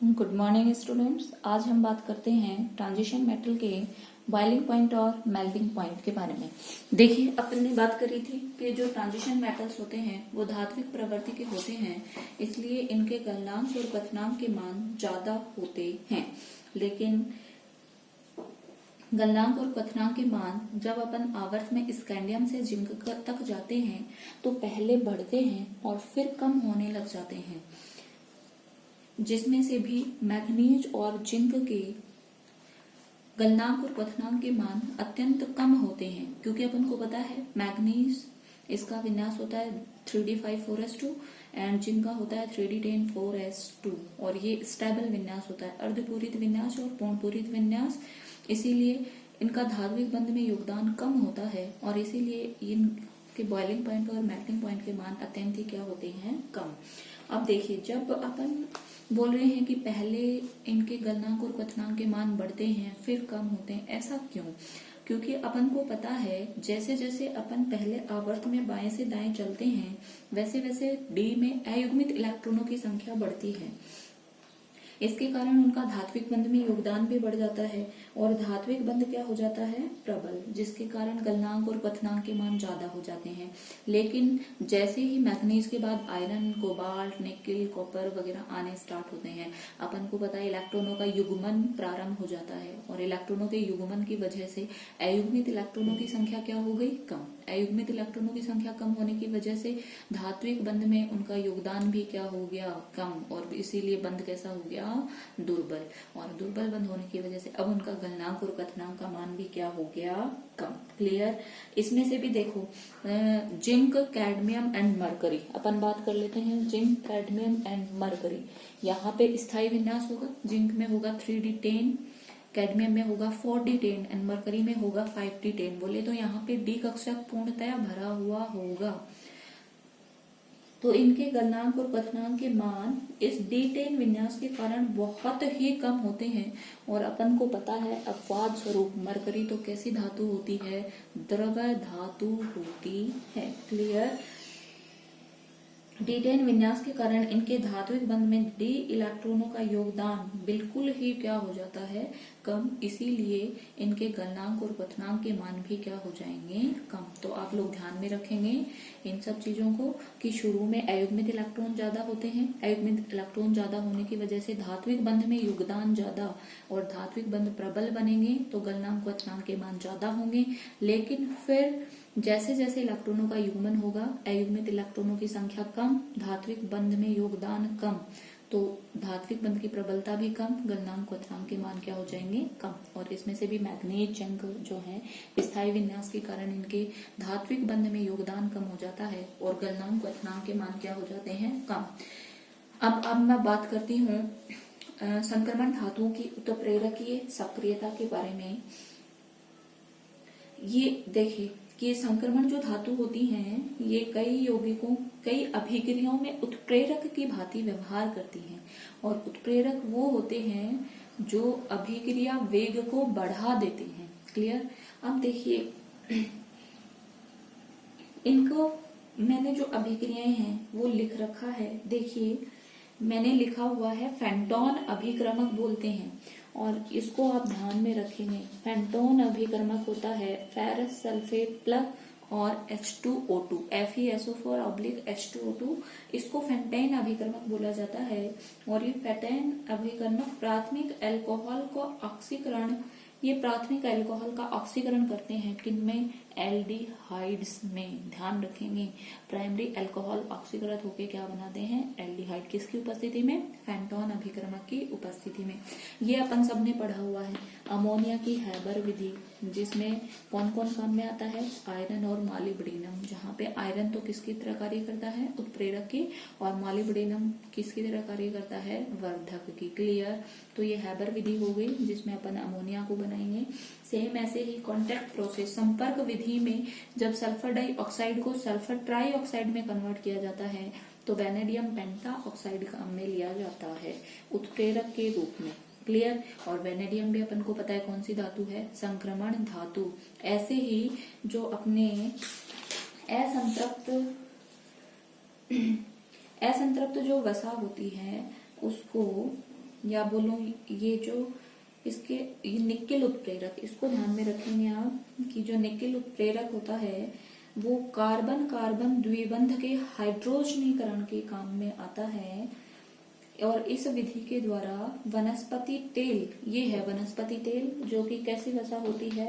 Good morning students. आज हम बात करते हैं ट्रांजिशन मेटल के बॉइलिंग पॉइंट और मेल्टिंग पॉइंट के बारे में। देखिए, अपन ने बात करी थी कि जो ट्रांजिशन मेटल्स होते हैं वो धात्विक प्रवृत्ति के होते हैं, इसलिए इनके गलनांक और क्वथनांक के मान ज्यादा होते हैं। लेकिन गलनांक और क्वथनांक के मान जब अपन आवर्त में स्कैंडियम से जिंक तक जाते हैं तो पहले बढ़ते हैं और फिर कम होने लग जाते हैं, जिसमें से भी मैग्नीज और जिंक के गलनांक और क्वथनांक के मान अत्यंत कम होते हैं, क्योंकि अपन को पता है मैग्नीज इसका विन्यास होता है 3d5 4s2 एंड जिंक का होता है 3d10 4s2 और ये स्टेबल विन्यास होता है, अर्धपूरित विन्यास और पूर्णपूरित विन्यास। इसीलिए इनका धात्विक बंध में योगदान कम होता है और इसीलिए इनके बॉइलिंग पॉइंट और मेल्टिंग पॉइंट के मान अत्यंत ही क्या होते हैं, कम। अब देखिए, जब अपन बोल रहे हैं कि पहले इनके गलनांक और क्वथनांक के मान बढ़ते हैं फिर कम होते हैं, ऐसा क्यों? क्योंकि अपन को पता है जैसे जैसे अपन पहले आवर्त में बाएं से दाएं चलते हैं वैसे वैसे डी में अयुग्मित इलेक्ट्रॉनों की संख्या बढ़ती है। इसके कारण उनका धात्विक बंध में योगदान भी बढ़ जाता है और धात्विक बंध क्या हो जाता है, प्रबल, जिसके कारण गलनांक और क्वथनांक के मान ज्यादा हो जाते हैं। लेकिन जैसे ही मैग्नीज के बाद आयरन, कोबाल्ट, निकेल, कॉपर वगैरह आने स्टार्ट होते हैं, अपन को पता है इलेक्ट्रॉनों का युग्मन प्रारंभ हो जाता है और इलेक्ट्रॉनों के युग्मन की वजह से अयुग्मित इलेक्ट्रॉनों की संख्या क्या हो गई, कम। अयुग्मित इलेक्ट्रॉनों की संख्या कम होने की वजह से धात्विक बंध में उनका योगदान भी क्या हो गया, कम, और इसीलिए बंध कैसा हो गया, दुर्बल। और दुर्बल बंध होने की वजह से अब उनका गलनांक और क्वथनांक का मान भी क्या हो गया, कम। क्लियर? इसमें से भी देखो, जिंक, कैडमियम एंड मरकरी, अपन बात कर लेते हैं जिंक, कैडमियम एंड मरकरी। यहाँ पे स्थायी विन्यास होगा, जिंक में होगा 3d10, कैडमियम में होगा 4d10 एंड मरकरी में होगा 5d10। बोले तो यहाँ पे डी कक्षक पूर्णतया भरा हुआ होगा, तो इनके गलनांक और क्वथनांक के मान इस D10 विन्यास के कारण बहुत ही कम होते हैं। और अपन को पता है अपवाद स्वरूप मरकरी तो कैसी धातु होती है, द्रव धातु होती है। क्लियर? D10 विन्यास के कारण इनके धात्विक बंध में D इलेक्ट्रॉनों का योगदान बिल्कुल ही क्या हो जाता है, कम। इसीलिए इनके गलनांक और क्वथनांक के मान भी क्या हो जाएंगे, कम। तो आप लोग ध्यान में रखेंगे इन सब चीजों को कि शुरू में अयुग्मित इलेक्ट्रॉन ज्यादा होते हैं, अयुग्मित इलेक्ट्रॉन ज्यादा होने की वजह से धात्विक बंध में योगदान ज्यादा और धात्विक बंध प्रबल बनेंगे तो गलनांक क्वथनांक के मान ज्यादा होंगे। लेकिन फिर जैसे जैसे इलेक्ट्रॉनों का युग्मन होगा, अयुग्मित इलेक्ट्रॉनों की संख्या कम, धात्विक बंध में योगदान कम, तो धात्विक बंध की प्रबलता भी कम, गलनांक क्वथनांक के मान क्या हो जाएंगे, कम। और इसमें से भी मैग्नीज, जिंक जो है स्थायी विन्यास के कारण इनके धात्विक बंध में योगदान कम हो जाता है और गलनांक क्वथनांक के मान क्या हो जाते हैं, कम। अब मैं बात करती हूँ संक्रमण धातुओं की उत्प्रेरकीय सक्रियता के बारे में। ये देखिए कि संक्रमण जो धातु होती हैं ये कई यौगिकों, कई अभिक्रियाओं में उत्प्रेरक की भांति व्यवहार करती हैं और उत्प्रेरक वो होते हैं जो अभिक्रिया वेग को बढ़ा देते हैं। क्लियर? अब देखिए, इनको मैंने जो अभिक्रियाएं हैं वो लिख रखा है। देखिए, मैंने लिखा हुआ है फेंटोन अभिक्रमक बोलते हैं और इसको आप ध्यान में रखेंगे। फेंटोन अभिक्रमक होता है फेरस सल्फेट प्लस और H2O2, FeSO4/H2O2, इसको फेंटेन अभिक्रमक बोला जाता है। और ये फेंटेन अभिक्रमक प्राथमिक अल्कोहल को ऑक्सीकरण, ये प्राथमिक अल्कोहल का ऑक्सीकरण करते हैं किनमें, एल्डिहाइड्स में। ध्यान रखेंगे, प्राइमरी अल्कोहल ऑक्सीकृत होकर क्या बनाते हैं, एल्डिहाइड। किसकी उपस्थिति में, फेंटोन अभिक्रमक की उपस्थिति में। ये अपन सबने पढ़ा हुआ है। अमोनिया की हैबर विधि, जिसमें कौन कौन काम में आता है, आयरन और मॉलिब्डेनम। जहाँ पे आयरन तो किसकी तरह कार्य करता है, उत्प्रेरक की, और मॉलिब्डेनम किसकी तरह कार्य करता है, वर्धक की। क्लियर? तो ये हैबर विधि हो गई जिसमें अपन अमोनिया को बनाएंगे। सेम ऐसे ही कॉन्टैक्ट प्रोसेस, संपर्क विधि में जब सल्फर डाइऑक्साइड को सल्फर ट्राइऑक्साइड में कन्वर्ट किया जाता है तो वैनेडियम पेंटा ऑक्साइड काम में लिया जाता है उत्प्रेरक के रूप में। क्लियर? और वैनेडियम भी अपन को पता है कौन सी धातु है, संक्रमण धातु। ऐसे ही जो अपने असंतृप्त जो वसा होती है उसको या बोलो ये जो इसके ये निकेल उत्प्रेरक, इसको ध्यान में रखेंगे आप कि जो निकेल उत्प्रेरक होता है वो कार्बन कार्बन द्विबंध के हाइड्रोजनीकरण के काम में आता है। और इस विधि के द्वारा वनस्पति तेल, ये है वनस्पति तेल, जो कि कैसी वसा होती है,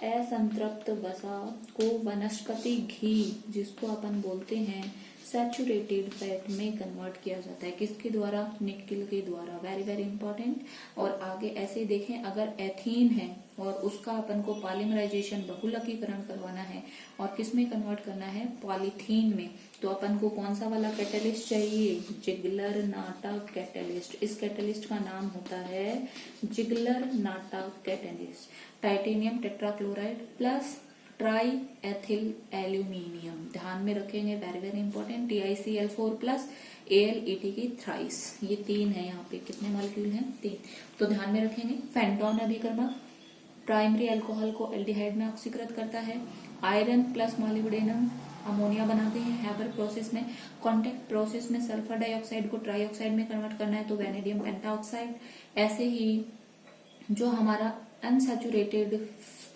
असंतृप्त वसा को वनस्पति घी, जिसको अपन बोलते हैं सैचुरेटेड फैट, में कन्वर्ट किया जाता है। किसके द्वारा? निकेल के द्वारा। Very very important. और आगे ऐसे देखें, अगर एथीन है और उसका अपन को पॉलीमराइजेशन, बहुलकीकरण करवाना है और किस में कन्वर्ट करना है? पॉलीथीन में। तो अपन को कौन सा वाला कैटलिस्ट चाहिए? जिगलर नाटा कैटलिस्ट। इस कैटलिस्ट का नाम होता है जिगलर नाटा catalyst. Titanium tetrachloride plus try ethyl aluminium, ध्यान में रखेंगे, very very important. TiCl4 plus AlEt की थ्राइस, ये 3 है। यहाँ पे कितने मॉलिक्यूल हैं? 3। तो ध्यान में रखेंगे। फेंटोन अभिकर्मक प्राइमरी अल्कोहल को एल्डिहाइड में ऑक्सीकृत करता है। आयरन प्लस मॉलिब्डेनम अमोनिया बनाते हैं हैबर प्रोसेस में। कॉन्टेक्ट प्रोसेस में सल्फर डाइऑक्साइड को ट्राइऑक्साइड में कन्वर्ट करना है तो वैनेडियम पेंटाऑक्साइड। ऐसे ही जो हमारा अनसैचुरेटेड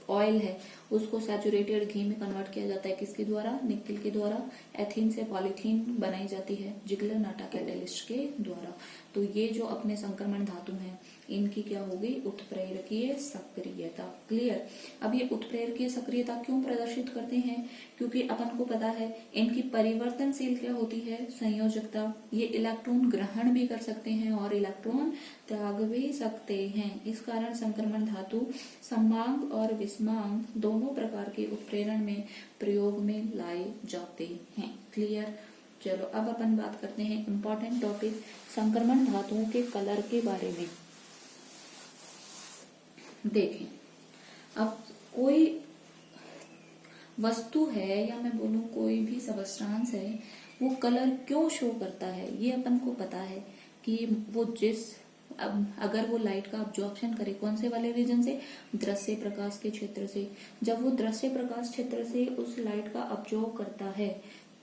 ऑयल है उसको सैचुरेटेड घी में कन्वर्ट किया जाता है। किसके द्वारा? निकेल के द्वारा। एथीन से पॉलीथीन बनाई जाती है जिगलर नाटा कैटलिस्ट के द्वारा। तो ये जो अपने संक्रमण धातु हैं इनकी क्या होगी? उत्प्रेरकीय सक्रियता। क्लियर। अब ये उत्प्रेरकीय सक्रियता क्यों प्रदर्शित करते हैं? क्योंकि अपन को पता है इनकी परिवर्तनशील क्या होती है? संयोजकता। ये इलेक्ट्रॉन ग्रहण भी कर सकते हैं और इलेक्ट्रॉन त्याग भी सकते हैं। इस कारण संक्रमण धातु समांग और विषमांग दोनों प्रकार के उत्प्रेरण में प्रयोग में लाए जाते हैं। क्लियर। चलो अब अपन बात करते हैं इंपॉर्टेंट टॉपिक संक्रमण धातुओं के कलर के बारे में। देखें, अब कोई वस्तु है या मैं बोलूं कोई भी सबस्टांस है, वो कलर क्यों शो करता है ये अपन को पता है कि वो अगर वो लाइट का अब्जॉर्प्शन करे कौन से वाले रीजन से? दृश्य प्रकाश के क्षेत्र से। जब वो दृश्य प्रकाश क्षेत्र से उस लाइट का अब्जॉर्ब करता है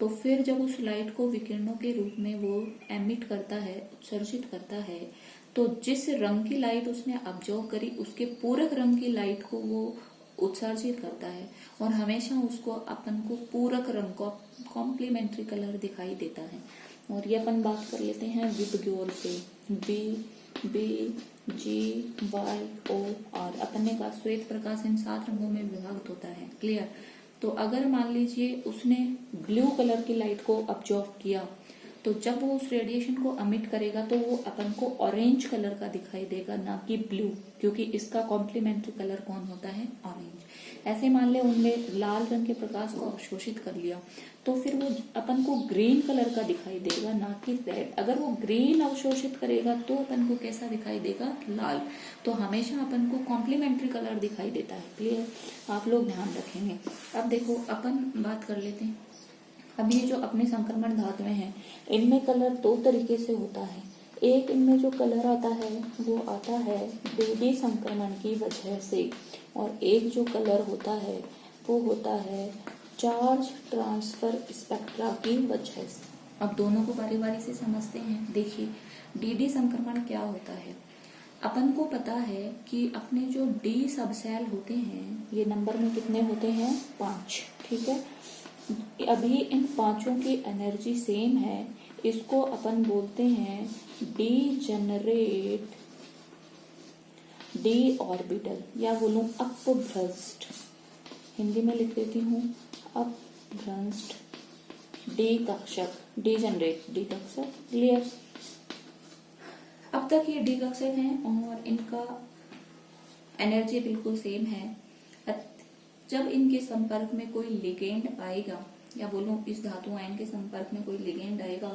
तो फिर जब उस लाइट को विकिरणों के रूप में वो एमिट करता है, उत्सर्जित करता है, तो जिस रंग की लाइट उसने अब्जॉर्ब करी उसके पूरक रंग की लाइट को वो उत्सर्जित करता है और हमेशा उसको अपन को पूरक रंग को कॉम्प्लीमेंट्री कलर दिखाई देता है। और ये अपन बात कर लेते हैं विबग्योर से। BGYOR अपन ने कहा श्वेत प्रकाश इन 7 रंगों में विभाजित होता है। क्लियर। तो अगर मान लीजिए उसने ब्लू कलर की लाइट को अब्जॉर्ब किया तो जब वो उस रेडिएशन को अमिट करेगा तो वो अपन को ऑरेंज कलर का दिखाई देगा, ना कि ब्लू, क्योंकि इसका कॉम्प्लीमेंट्री कलर कौन होता है? ऑरेंज। ऐसे मान ले उनने लाल रंग के प्रकाश को अवशोषित कर लिया तो फिर वो अपन को ग्रीन कलर का दिखाई देगा, ना कि रेड। अगर वो ग्रीन अवशोषित करेगा तो अपन को कैसा दिखाई देगा? लाल। तो हमेशा अपन को कॉम्प्लीमेंट्री कलर दिखाई देता है। क्लियर। आप लोग ध्यान रखेंगे। अब देखो अपन बात कर लेते हैं, अब ये जो अपने संक्रमण धातुएं हैं इनमें कलर 2 तरीके से होता है। एक इनमें जो कलर आता है वो आता है DD संक्रमण की वजह से, और एक जो कलर होता है वो होता है चार्ज ट्रांसफर स्पेक्ट्रा की वजह से। अब दोनों को बारी बारी से समझते हैं। देखिए DD संक्रमण क्या होता है। अपन को पता है कि अपने जो D सब सेल होते हैं ये नंबर में कितने होते हैं? 5। ठीक है। अभी इन 5 की एनर्जी सेम है, इसको अपन बोलते हैं डीजेनरेट डी ऑर्बिटल, या बोलूं अपभ्रष्ट। हिंदी में लिख देती हूँ अपभ्रष्ट डी कक्षक, डीजेनरेट डी कक्षक। क्लियर। अब तक ये डी कक्षक हैं और इनका एनर्जी बिल्कुल सेम है। जब इनके संपर्क में कोई लिगेंड आएगा, या बोलूं इस धातु आयन के संपर्क में कोई लिगेंड आएगा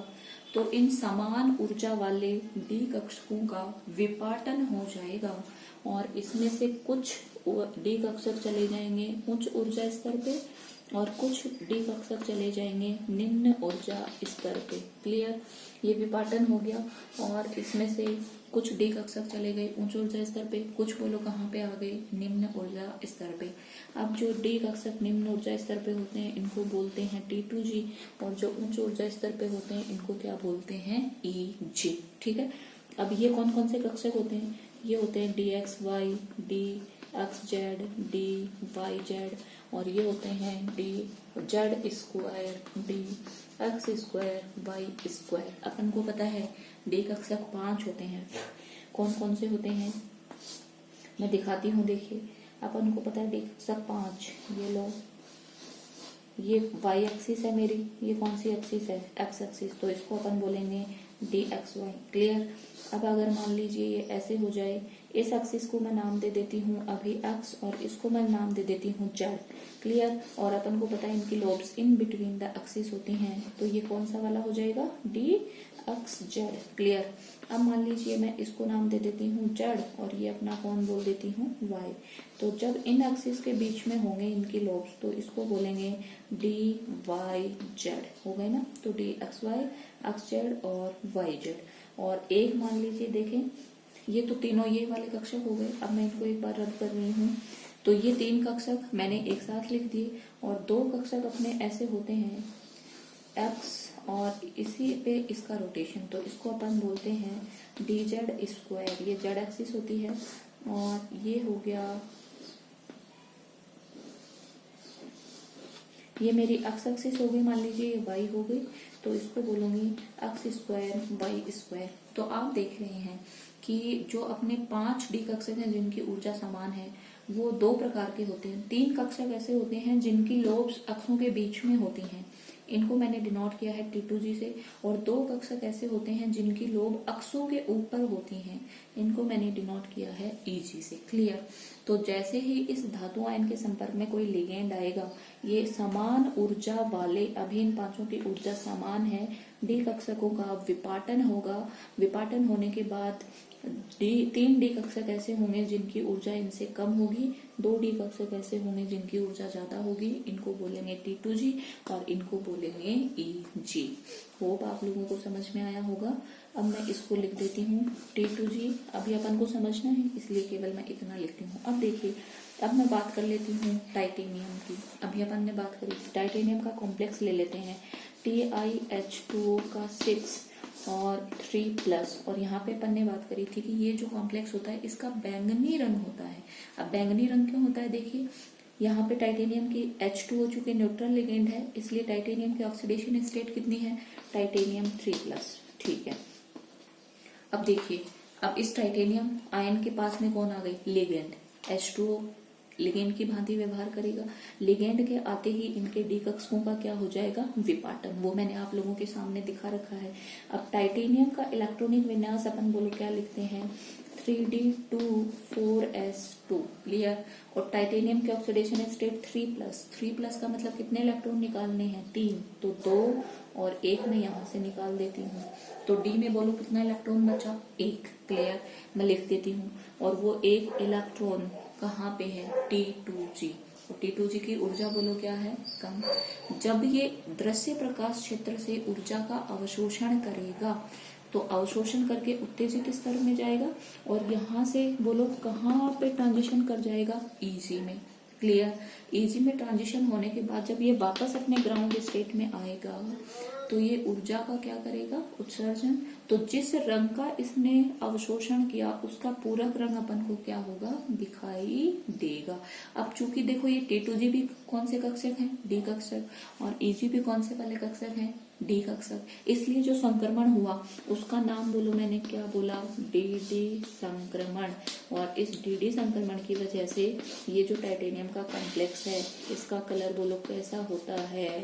तो इन समान ऊर्जा वाले डी कक्षकों का विपाटन हो जाएगा और इसमें से कुछ डी कक्षक चले जाएंगे उच्च ऊर्जा स्तर पे और कुछ डी कक्षक चले जाएंगे निम्न ऊर्जा स्तर पे। क्लियर। ये विपाटन हो गया और इसमें से कुछ डी कक्षक चले गए उच्च ऊर्जा स्तर पे, कुछ बोलो कहाँ पे आ गए? निम्न ऊर्जा स्तर पे। अब जो डी कक्षक निम्न ऊर्जा स्तर पे होते हैं इनको बोलते हैं T2G, और जो उच्च ऊर्जा स्तर पे होते हैं इनको क्या बोलते हैं? EG। ठीक है। अब ये कौन कौन से कक्षक होते हैं? ये होते हैं dxy, dxz, dyz, और ये होते हैं dz square, dx square, y square. अपन को पता है डी कक्षक 5 होते हैं। कौन कौन से होते हैं मैं दिखाती हूँ। देखिए अपन को पता है डी कक्षक 5, ये लो, ये y एक्सिस है मेरी, ये कौन सी एक्सिस है? x एक्सिस, तो इसको अपन बोलेंगे dxy। क्लियर। अब अगर मान लीजिए ये ऐसे हो जाए, इस एक्सिस को मैं नाम दे देती हूँ अभी x, और इसको मैं नाम दे देती हूँ z। क्लियर। और अपन को पता है इनकी lobes in between the axis होती हैं, तो ये कौन सा वाला हो जाएगा? dxz। क्लियर। अब मान लीजिए मैं इसको नाम दे देती हूँ z, और ये अपना कौन बोल देती हूँ? y। तो जब इन एक्सिस के बीच में होंगे इनकी लोब्स, तो इसको बोलेंगे dyz। हो गए ना? तो dxy, xz और yz। और एक मान लीजिए, देखें ये तो तीनों ये वाले कक्षक हो गए। अब मैं इनको एक बार रद्द कर रही हूँ। तो ये 3 कक्षक मैंने एक साथ लिख दिए, और 2 कक्षक अपने ऐसे होते हैं x, और इसी पे इसका रोटेशन, तो इसको अपन बोलते हैं dz स्क्वायर। ये z एक्सिस होती है, और ये हो गया, ये मेरी x एक्सिस हो गई, मान लीजिए ये y हो गई, तो इसको बोलूंगी x स्क्वायर, y स्क्वायर। तो आप देख रहे हैं कि जो अपने 5 डी कक्षक हैं जिनकी ऊर्जा समान है, वो 2 प्रकार के होते हैं। 3 कक्षक ऐसे होते हैं जिनकी लोब्स अक्षों के बीच में होती हैं, इनको मैंने डिनोट किया है T2G से। और 2 कक्षक ऐसे होते हैं जिनकी लोब अक्षों के ऊपर होती हैं, इनको मैंने डिनोट किया है EG से। क्लियर। तो जैसे ही इस धातु आयन के संपर्क में कोई लिगेंड आएगा, ये समान ऊर्जा वाले, अभी इन 5 की ऊर्जा समान है, डी कक्षकों का विपाटन होगा। विपाटन होने के बाद 3 डी कक्षक ऐसे होंगे जिनकी ऊर्जा इनसे कम होगी, 2 डी कक्षक ऐसे होंगे जिनकी ऊर्जा ज्यादा होगी, इनको बोलेंगे T2G और इनको बोलेंगे EG। होप आप लोगों को समझ में आया होगा। अब मैं इसको लिख देती हूँ T2G। अभी अपन को समझना है इसलिए केवल मैं इतना लिखती हूँ। अब देखिए, अब मैं बात कर लेती हूँ टाइटेनियम की। अभी अपन ने बात करी टाइटेनियम का कॉम्प्लेक्स ले लेते हैं, TiH2O का 6 और 3+, और यहाँ पे अपन ने बात करी थी कि ये जो कॉम्प्लेक्स होता है इसका बैंगनी रंग होता है। अब बैंगनी रंग क्यों होता है? देखिए यहाँ पे टाइटेनियम की H2O चूंकि न्यूट्रल लिगेंड है, इसलिए टाइटेनियम की ऑक्सीडेशन स्टेट कितनी है? टाइटेनियम 3+। ठीक है। अब देखिए, अब इस टाइटेनियम आयन के पास में कौन आ गई? लिगेंड। H2O लिगेंड की भांति व्यवहार करेगा। लिगेंड के आते ही इनके डी कक्षकों का क्या हो जाएगा? विपाटन। वो मैंने आप लोगों के सामने दिखा रखा है। अब टाइटेनियम का इलेक्ट्रॉनिक विन्यास अपन बोलो क्या लिखते हैं? 3d2 4s2। क्लियर। और टाइटेनियम की ऑक्सीडेशन स्टेट 3+। 3+ का मतलब कितने इलेक्ट्रॉन निकालने हैं? 3। तो 2 और 1 मैं यहाँ से निकाल देती हूँ, तो डी में बोलो कितना इलेक्ट्रॉन बचा? 1। क्लियर। मैं लिख देती हूँ, और वो 1 इलेक्ट्रॉन कहाँ पे है? T2G। तो T2G की ऊर्जा बोलो क्या है? कम। जब ये दृश्य प्रकाश क्षेत्र से ऊर्जा का अवशोषण करेगा, तो अवशोषण करके उत्तेजित स्तर में जाएगा, और यहाँ से बोलो कहाँ पे ट्रांजिशन कर जाएगा? EG में। क्लियर। EG में ट्रांजिशन होने के बाद जब ये वापस अपने ग्राउंड स्टेट में आएगा, तो ये ऊर्जा का क्या करेगा? उत्सर्जन। तो जिस रंग का इसने अवशोषण किया उसका पूरक रंग अपन को क्या होगा? दिखाई देगा। अब चूंकि देखो ये T2G भी कौन से कक्षक हैं? डी कक्षक, और EG भी कौन से वाले कक्षक हैं? डी कक्षक। इसलिए जो संक्रमण हुआ उसका नाम बोलो मैंने क्या बोला? DD संक्रमण। और इस DD संक्रमण की वजह से ये जो टाइटेनियम का कॉम्प्लेक्स है, इसका कलर बोलो कैसा होता है?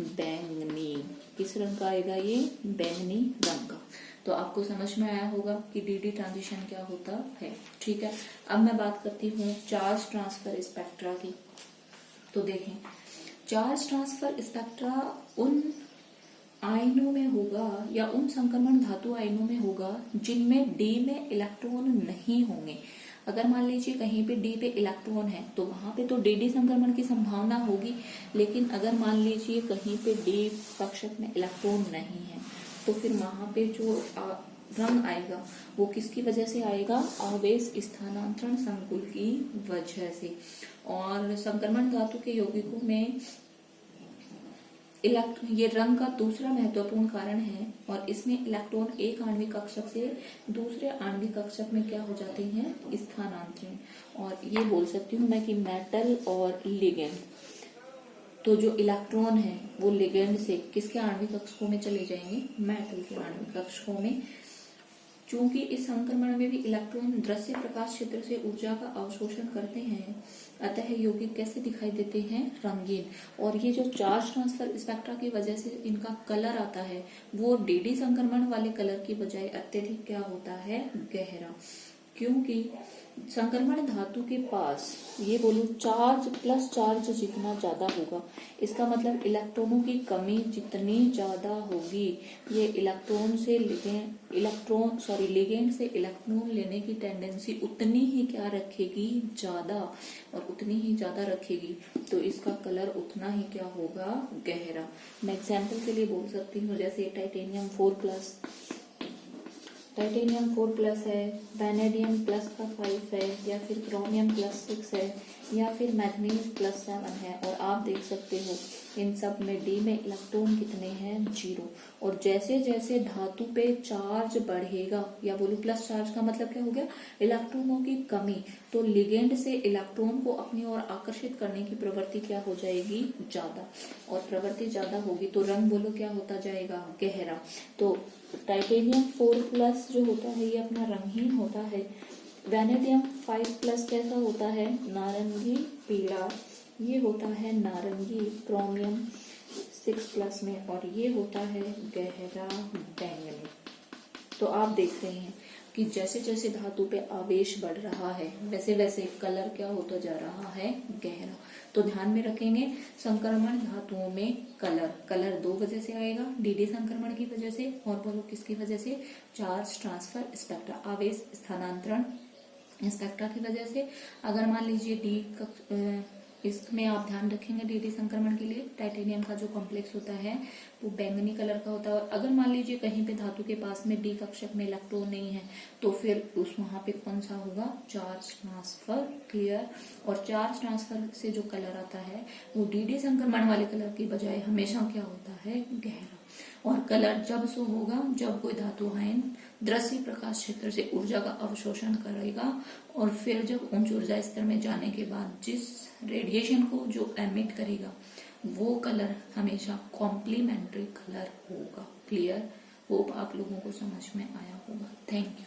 बैंगनी। किस रंग का आएगा ये? बैंगनी रंग का। तो आपको समझ में आया होगा कि DD ट्रांजिशन क्या होता है। ठीक है। अब मैं बात करती हूँ चार्ज ट्रांसफर स्पेक्ट्रा की। तो देखें, चार्ज ट्रांसफर स्पेक्ट्रा उन आयनों में होगा या उन संक्रमण धातु आयनों में होगा जिनमें D में इलेक्ट्रॉन नहीं होंगे। अगर मान लीजिए कहीं पे D पे इलेक्ट्रॉन है तो वहां पे तो DD संक्रमण की संभावना होगी, लेकिन अगर मान लीजिए कहीं पे D कक्षक में इलेक्ट्रॉन नहीं है, तो फिर वहां पे जो रंग आएगा वो किसकी वजह से आएगा? आवेश स्थानांतरण संकुल की वजह से। और संक्रमण धातु के यौगिकों में ये रंग का दूसरा महत्वपूर्ण कारण है और इसमें इलेक्ट्रॉन एक आणविक कक्षक से दूसरे आणविक कक्षक में क्या हो जाते हैं, स्थानांतरण। और ये बोल सकती हूँ मैं कि मेटल और लिगेंड, तो जो इलेक्ट्रॉन है वो लिगेंड से किसके आणविक कक्षकों में चले जाएंगे, मेटल के आणविक कक्षकों में। चूंकि इस संक्रमण में भी इलेक्ट्रॉन दृश्य प्रकाश क्षेत्र से ऊर्जा का अवशोषण करते हैं, अतः यौगिक कैसे दिखाई देते हैं, रंगीन। और ये जो चार्ज ट्रांसफर स्पेक्ट्रा की वजह से इनका कलर आता है वो डीडी संक्रमण वाले कलर की बजाय अत्यधिक क्या होता है, गहरा। क्योंकि संक्रमण धातु के पास ये बोलूं चार्ज प्लस चार्ज जितना ज्यादा होगा, इसका मतलब इलेक्ट्रॉनों की कमी जितनी ज्यादा होगी, ये लिगेंड से इलेक्ट्रॉन लेने की टेंडेंसी उतनी ही क्या रखेगी, ज्यादा, और उतनी ही ज्यादा रखेगी तो इसका कलर उतना ही क्या होगा, गहरा। मैं एग्जाम्पल के लिए बोल सकती हूँ, जैसे टाइटेनियम 4+ है, वैनेडियम प्लस का 5 है, या फिर क्रोमियम +6 है, या फिर मैग्नीज +7 है। और आप देख सकते हो इन सब में डी में इलेक्ट्रॉन कितने हैं, 0। और जैसे जैसे धातु पे चार्ज बढ़ेगा, या बोलूं प्लस चार्ज का मतलब क्या हो गया, इलेक्ट्रॉनों की कमी, तो लिगेंड से इलेक्ट्रॉन को अपनी ओर आकर्षित करने की प्रवृत्ति क्या हो जाएगी, ज्यादा। और प्रवृत्ति ज्यादा होगी तो रंग बोलो क्या होता जाएगा, गहरा। तो टाइटेनियम 4+ जो होता है ये अपना रंगहीन होता है। वैनेडियम 5+ कैसा होता है, नारंगी पीला, ये होता है नारंगी क्रोमियम 6+ में, और ये होता है गहरा बैंगनी। तो आप देख रहे हैं कि जैसे जैसे धातु पे आवेश बढ़ रहा है वैसे वैसे कलर क्या होता जा रहा है, गहरा। तो ध्यान में रखेंगे संक्रमण धातुओं में कलर 2 वजह से आएगा, डीडी संक्रमण की वजह से, और बोलो किसकी वजह से, चार्ज ट्रांसफर स्पेक्ट्रा, आवेश स्थानांतरण स्पेक्ट्रा की वजह से। अगर मान लीजिए इसमें आप ध्यान रखेंगे डीडी संक्रमण के लिए टाइटेनियम का जो कॉम्प्लेक्स होता है वो बैंगनी कलर का होता है। और अगर मान लीजिए कहीं पे धातु के पास में डी कक्षक में इलेक्ट्रॉन नहीं है तो फिर वहां पे कौन सा होगा, चार्ज ट्रांसफर, क्लियर। और चार्ज ट्रांसफर से जो कलर आता है वो डीडी संक्रमण वाले कलर की बजाय हमेशा क्या होता है, गहरा। और कलर जब सो होगा जब कोई धातु आयन दृश्य प्रकाश क्षेत्र से ऊर्जा का अवशोषण करेगा, और फिर जब उच्च ऊर्जा स्तर में जाने के बाद जिस रेडिएशन को जो एमिट करेगा वो कलर हमेशा कॉम्प्लीमेंट्री कलर होगा, क्लियर। होप आप लोगों को समझ में आया होगा। Thank you.